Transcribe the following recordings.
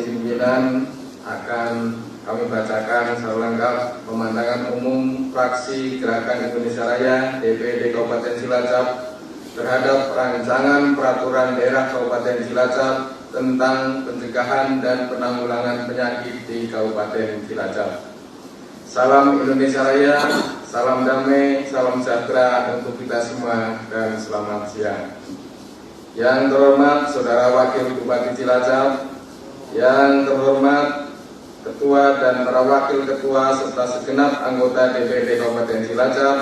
izin pimpinan akan kami bacakan secara lengkap pemandangan umum fraksi Gerakan Indonesia Raya DPD Kabupaten Cilacap terhadap rancangan peraturan daerah Kabupaten Cilacap tentang pencegahan dan penanggulangan penyakit di Kabupaten Cilacap. Salam Indonesia Raya, salam damai, salam sejahtera untuk kita semua, dan selamat siang. Yang terhormat Saudara Wakil Bupati Cilacap, yang terhormat Ketua dan para Wakil Ketua serta segenap anggota DPD Kabupaten Cilacap,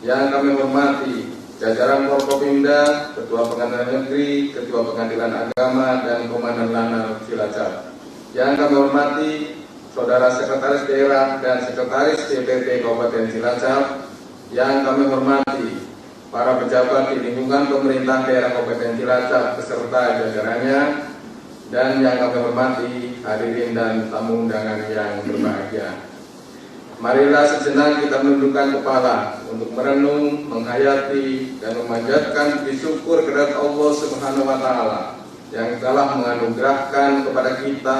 yang kami hormati jajaran Forkopimda, Ketua Pengadilan Negeri, Ketua Pengadilan Agama, dan Komandan Lanal Cilacap, yang kami hormati Saudara Sekretaris Daerah dan Sekretaris DPD Kabupaten Cilacap, yang kami hormati para pejabat di lingkungan pemerintah daerah Kabupaten Cilacap beserta jajarannya, dan yang kami hormati hadirin dan tamu undangan yang berbahagia. Marilah sejenak kita menundukkan kepala untuk merenung, menghayati, dan memanjatkan puji syukur kepada Allah Subhanahu wa Ta'ala yang telah menganugerahkan kepada kita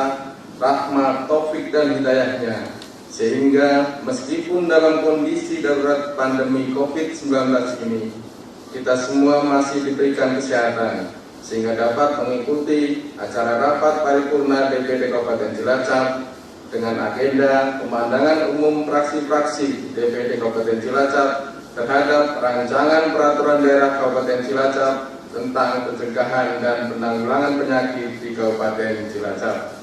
rahmat, taufik, dan hidayahnya, sehingga meskipun dalam kondisi darurat pandemi COVID-19 ini, kita semua masih diberikan kesehatan sehingga dapat mengikuti acara rapat paripurna DPD Kabupaten Cilacap dengan agenda pemandangan umum fraksi-fraksi DPD Kabupaten Cilacap terhadap rancangan peraturan daerah Kabupaten Cilacap tentang pencegahan dan penanggulangan penyakit di Kabupaten Cilacap.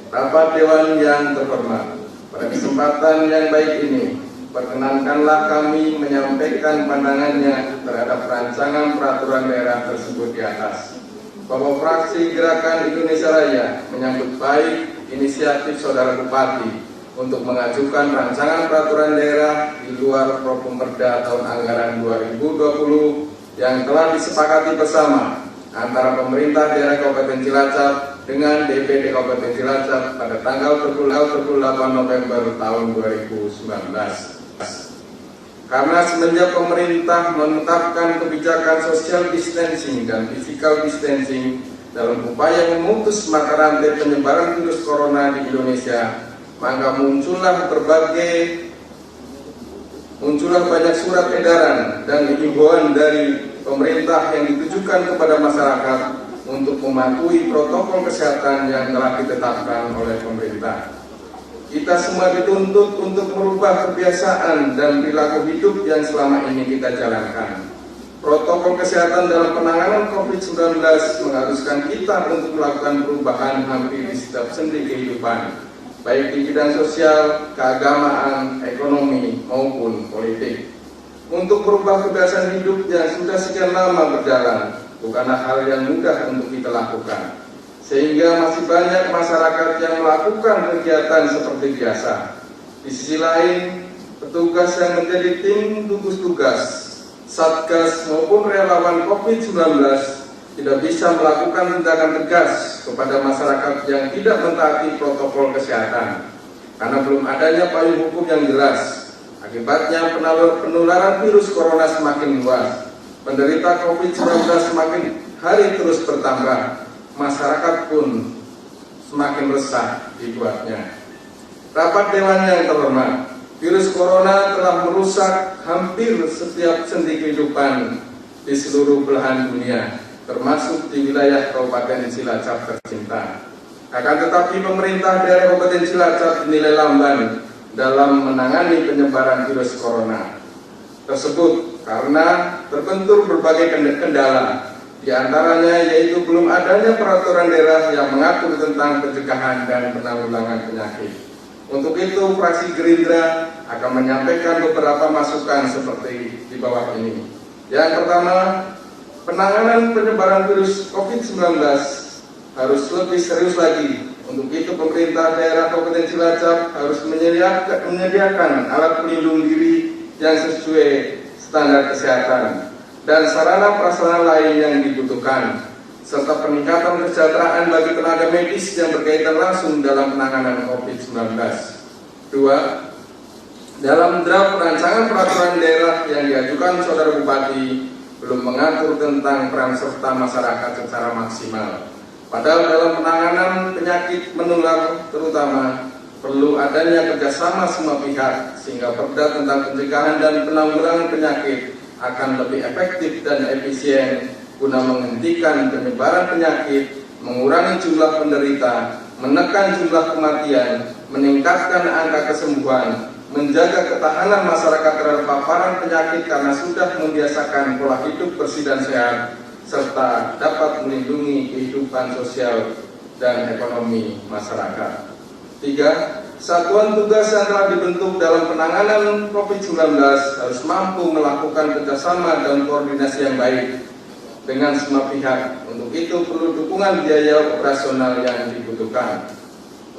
Rapat Dewan yang terhormat, pada kesempatan yang baik ini, perkenankanlah kami menyampaikan pandangannya terhadap rancangan peraturan daerah tersebut di atas. Bahwa fraksi Gerakan Indonesia Raya menyambut baik inisiatif Saudara Bupati untuk mengajukan rancangan peraturan daerah di luar Properda tahun anggaran 2020 yang telah disepakati bersama antara pemerintah daerah Kabupaten Cilacap dengan DPD Kabupaten Cilacap pada tanggal 28 November tahun 2019. Karena semenjak pemerintah menetapkan kebijakan social distancing dan physical distancing dalam upaya memutus mata rantai penyebaran virus corona di Indonesia, maka muncullah banyak surat edaran dan himbauan dari pemerintah yang ditujukan kepada masyarakat untuk mematuhi protokol kesehatan yang telah ditetapkan oleh pemerintah. Kita semua dituntut untuk merubah kebiasaan dan perilaku hidup yang selama ini kita jalankan. Protokol kesehatan dalam penanganan COVID-19 mengharuskan kita untuk melakukan perubahan hampir di setiap sendi kehidupan, baik di bidang sosial, keagamaan, ekonomi, maupun politik. Untuk merubah kebiasaan hidup yang sudah sekian lama berjalan bukanlah hal yang mudah untuk kita lakukan, sehingga masih banyak masyarakat yang melakukan kegiatan seperti biasa. Di sisi lain, petugas yang menjadi tim gugus tugas, satgas maupun relawan COVID-19 tidak bisa melakukan tindakan tegas kepada masyarakat yang tidak mentaati protokol kesehatan karena belum adanya payung hukum yang jelas. Akibatnya penularan virus corona semakin luas, penderita COVID-19 semakin hari terus bertambah, masyarakat pun semakin resah dibuatnya. Rapat Dewan yang terhormat, virus corona telah merusak hampir setiap sendi kehidupan di seluruh belahan dunia, termasuk di wilayah Kabupaten Cilacap tercinta. Akan tetapi pemerintah daerah Kabupaten Cilacap dinilai lamban dalam menangani penyebaran virus corona tersebut karena terbentur berbagai kendala, di antaranya yaitu belum adanya peraturan daerah yang mengatur tentang pencegahan dan penanggulangan penyakit. Untuk itu, fraksi Gerindra akan menyampaikan beberapa masukan seperti di bawah ini. Yang pertama, penanganan penyebaran virus COVID-19 harus lebih serius lagi. Untuk itu, pemerintah daerah Kabupaten Cilacap harus menyediakan alat pelindung diri yang sesuai standar kesehatan dan sarana prasarana lain yang dibutuhkan, serta peningkatan kesejahteraan bagi tenaga medis yang berkaitan langsung dalam penanganan COVID-19. 2. Dalam draft rancangan peraturan daerah yang diajukan Saudara Bupati belum mengatur tentang peran serta masyarakat secara maksimal. Padahal dalam penanganan penyakit menular terutama perlu adanya kerjasama semua pihak sehingga perda tentang pencegahan dan penanggulangan penyakit akan lebih efektif dan efisien guna menghentikan penyebaran penyakit, mengurangi jumlah penderita, menekan jumlah kematian, meningkatkan angka kesembuhan, menjaga ketahanan masyarakat terhadap paparan penyakit karena sudah membiasakan pola hidup bersih dan sehat, serta dapat melindungi kehidupan sosial dan ekonomi masyarakat. 3. Satuan tugas yang telah dibentuk dalam penanganan COVID-19 harus mampu melakukan kerjasama dan koordinasi yang baik dengan semua pihak. Untuk itu perlu dukungan biaya operasional yang dibutuhkan.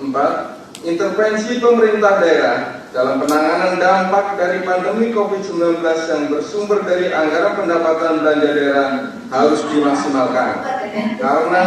4. Intervensi pemerintah daerah dalam penanganan dampak dari pandemi COVID-19 yang bersumber dari anggaran pendapatan belanja daerah harus dimaksimalkan. Karena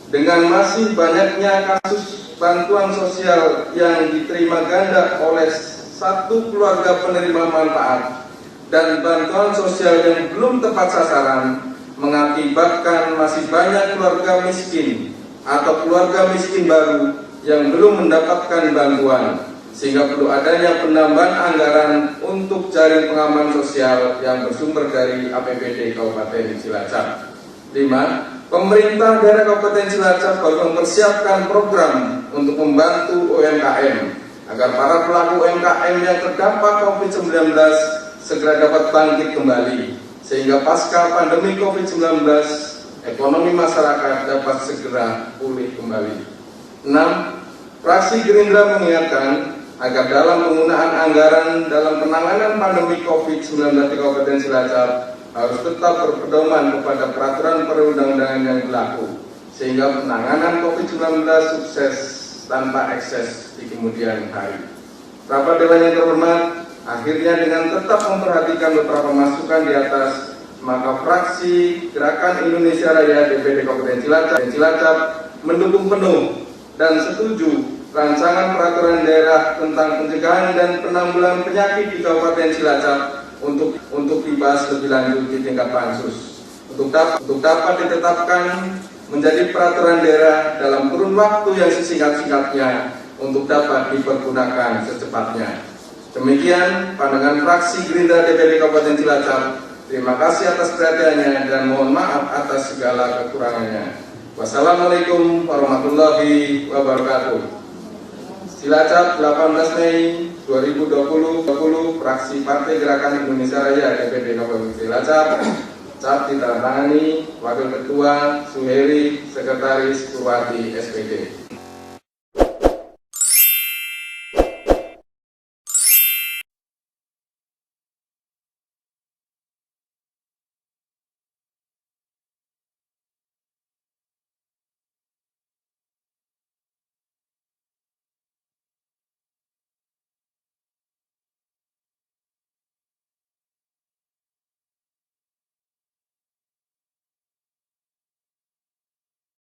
dengan masih banyaknya kasus bantuan sosial yang diterima ganda oleh satu keluarga penerima manfaat dan bantuan sosial yang belum tepat sasaran mengakibatkan masih banyak keluarga miskin atau keluarga miskin baru yang belum mendapatkan bantuan, sehingga perlu adanya penambahan anggaran untuk jaring pengaman sosial yang bersumber dari APBD Kabupaten Cilacap. 5. Pemerintah daerah Kabupaten Cilacap harus mempersiapkan program untuk membantu UMKM agar para pelaku UMKM yang terdampak COVID-19 segera dapat bangkit kembali, sehingga pasca pandemi COVID-19 ekonomi masyarakat dapat segera pulih kembali. 6. Fraksi Gerindra mengingatkan agar dalam penggunaan anggaran dalam penanganan pandemi COVID-19 di Kabupaten Cilacap harus tetap berpedoman kepada peraturan perundang-undangan yang berlaku, sehingga penanganan COVID-19 sukses tanpa ekses di kemudian hari. Rapat Dewan yang terhormat, akhirnya dengan tetap memperhatikan beberapa masukan di atas, maka fraksi Gerakan Indonesia Raya DPD Kabupaten Cilacap mendukung penuh dan setuju rancangan peraturan daerah tentang pencegahan dan penanggulangan penyakit di Kabupaten Cilacap untuk dibahas lebih lanjut di tingkat pansus untuk dapat ditetapkan menjadi peraturan daerah dalam kurun waktu yang sesingkat-singkatnya untuk dapat dipergunakan secepatnya. Demikian pandangan fraksi Gerindra DPD Kabupaten Cilacap. Terima kasih atas perhatiannya dan mohon maaf atas segala kekurangannya. Wassalamualaikum warahmatullahi wabarakatuh. Cilacap 18 Mei 2020, fraksi Partai Gerakan Indonesia Raya DPD Kabupaten Cilacap, cap ditandatangani Wakil Ketua Suheri, Sekretaris Purwati SPD.